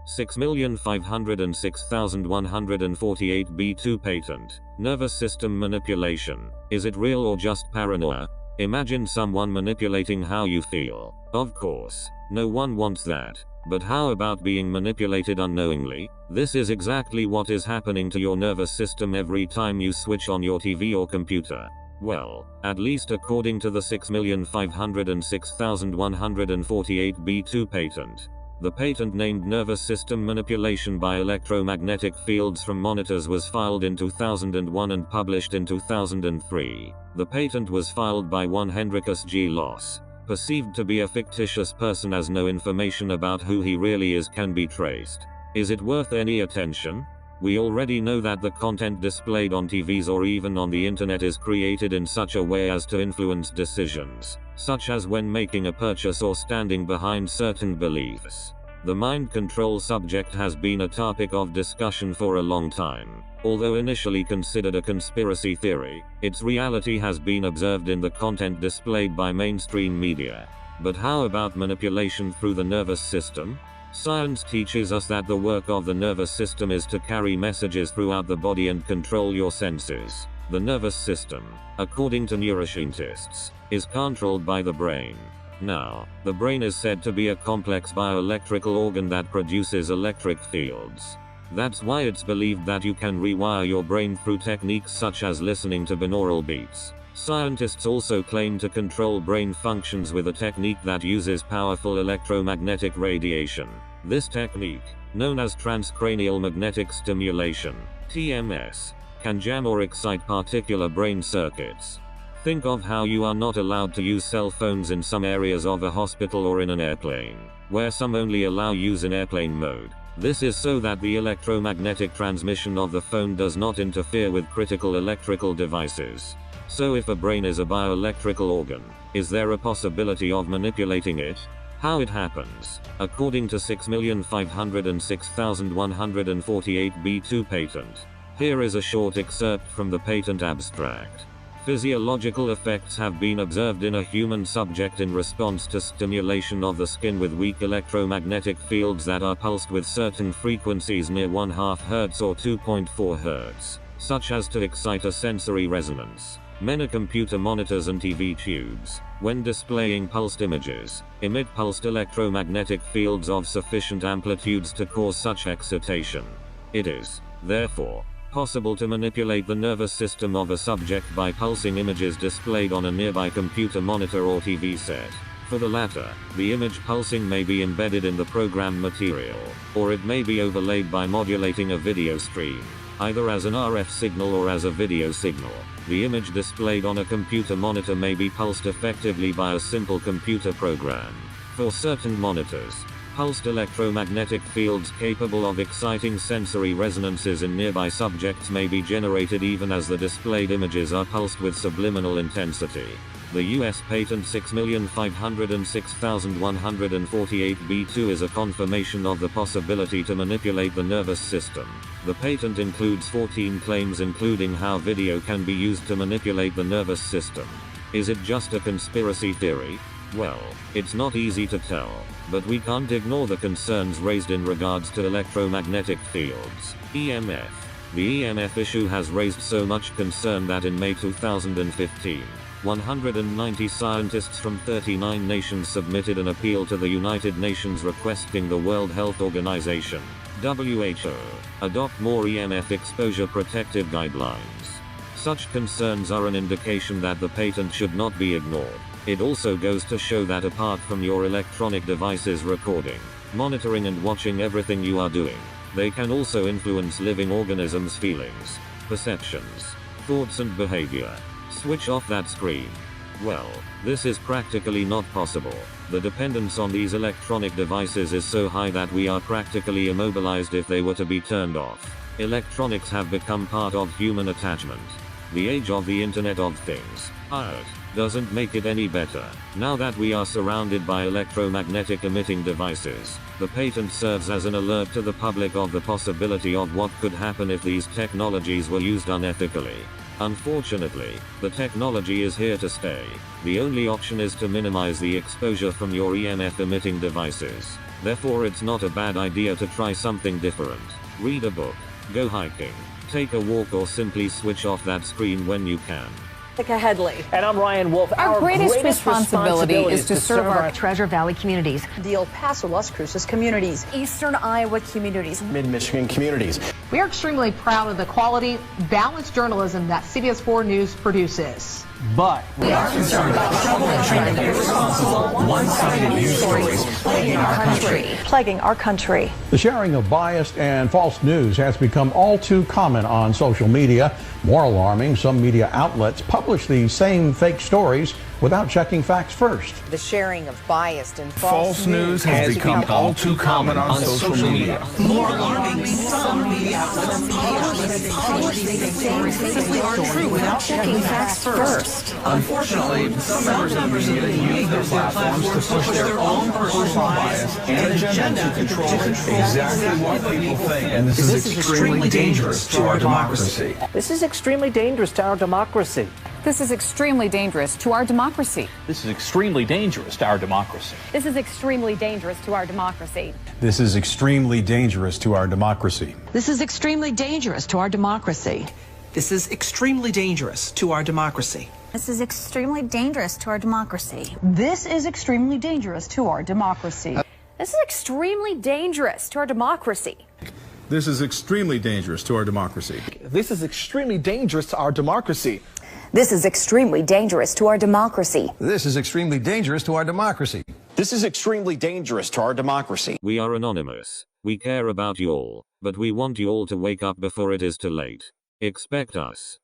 6,506,148 B2 Nervous system manipulation. Is it real or just paranoia? Imagine someone manipulating how you feel. Of course, no one wants that. But how about being manipulated unknowingly? This is exactly what is happening to your nervous system every time you switch on your TV or computer. Well, at least according to the 6,506,148 B2 patent. The patent named nervous system manipulation by electromagnetic fields from monitors was filed in 2001 and published in 2003. The patent was filed by one Hendrikus G. Loss, perceived to be a fictitious person as no information about who he really is can be traced. Is it worth any attention? We already know that the content displayed on TVs or even on the internet is created in such a way as to influence decisions, such as when making a purchase or standing behind certain beliefs. The mind control subject has been a topic of discussion for a long time. Although initially considered a conspiracy theory, its reality has been observed in the content displayed by mainstream media. But how about manipulation through the nervous system? Science teaches us that the work of the nervous system is to carry messages throughout the body and control your senses. The nervous system, according to neuroscientists, is controlled by the brain. Now, the brain is said to be a complex bioelectrical organ that produces electric fields. That's why it's believed that you can rewire your brain through techniques such as listening to binaural beats. Scientists also claim to control brain functions with a technique that uses powerful electromagnetic radiation. This technique, known as transcranial magnetic stimulation, TMS, can jam or excite particular brain circuits. Think of how you are not allowed to use cell phones in some areas of a hospital or in an airplane, where some only allow use in airplane mode. This is so that the electromagnetic transmission of the phone does not interfere with critical electrical devices. So if a brain is a bioelectrical organ, is there a possibility of manipulating it? How it happens? According to 6,506,148 B2 patent. Here is a short excerpt from the patent abstract. Physiological effects have been observed in a human subject in response to stimulation of the skin with weak electromagnetic fields that are pulsed with certain frequencies near 1/2 Hz or 2.4 Hz, such as to excite a sensory resonance. Many computer monitors and TV tubes, when displaying pulsed images, emit pulsed electromagnetic fields of sufficient amplitudes to cause such excitation. It is, therefore, possible to manipulate the nervous system of a subject by pulsing images displayed on a nearby computer monitor or TV set. For the latter, the image pulsing may be embedded in the program material, or it may be overlaid by modulating a video stream, either as an RF signal or as a video signal. The image displayed on a computer monitor may be pulsed effectively by a simple computer program. For certain monitors, pulsed electromagnetic fields capable of exciting sensory resonances in nearby subjects may be generated even as the displayed images are pulsed with subliminal intensity. The US patent 6,506,148 B2 is a confirmation of the possibility to manipulate the nervous system. The patent includes 14 claims including how video can be used to manipulate the nervous system. Is it just a conspiracy theory? Well, it's not easy to tell, but we can't ignore the concerns raised in regards to electromagnetic fields, EMF. The EMF issue has raised so much concern that in May 2015, 190 scientists from 39 nations submitted an appeal to the United Nations requesting the World Health Organization, WHO, adopt more EMF exposure protective guidelines. Such concerns are an indication that the patent should not be ignored. It also goes to show that apart from your electronic devices recording, monitoring and watching everything you are doing, they can also influence living organisms' feelings, perceptions, thoughts and behavior. Switch off that screen. Well, this is practically not possible. The dependence on these electronic devices is so high that we are practically immobilized if they were to be turned off. Electronics have become part of human attachment. The age of the Internet of Things, IoT, doesn't make it any better. Now that we are surrounded by electromagnetic emitting devices, the patent serves as an alert to the public of the possibility of what could happen if these technologies were used unethically. Unfortunately, the technology is here to stay. The only option is to minimize the exposure from your EMF emitting devices. Therefore it's not a bad idea to try something different. Read a book, go hiking, take a walk, or simply switch off that screen when you can. Headley. And I'm Ryan Wolf. Our greatest responsibility is to serve our Treasure Valley communities, the El Paso, Las Cruces communities, Eastern Iowa communities, Mid-Michigan communities. We are extremely proud of the quality, balanced journalism that CBS 4 News produces. But we are concerned about troubling, irresponsible, one-sided news stories plaguing our country. The sharing of biased and false news has become all too common on social media. More alarming, some media outlets publish these same fake stories without checking facts first. The sharing of biased and false news has become all too common on social media. More alarming, some media outlets publish these stories simply aren't true without checking facts first. Unfortunately, some members of the media use their platforms to push their own personal bias and agenda to control exactly what people think. And this is extremely dangerous to our democracy. this is extremely dangerous to our democracy. This is extremely dangerous to our democracy. This is extremely dangerous to our democracy. This is extremely dangerous to our democracy. This is extremely dangerous to our democracy. This is extremely dangerous to our democracy. This is extremely dangerous to our democracy. This is extremely dangerous to our democracy. This is extremely dangerous to our democracy. This is extremely dangerous to our democracy. This is extremely dangerous to our democracy. This is extremely dangerous to our democracy. This is extremely dangerous to our democracy. This is extremely dangerous to our democracy. This is extremely dangerous to our democracy. We are anonymous. We care about you all, but we want you all to wake up before it is too late. Expect us.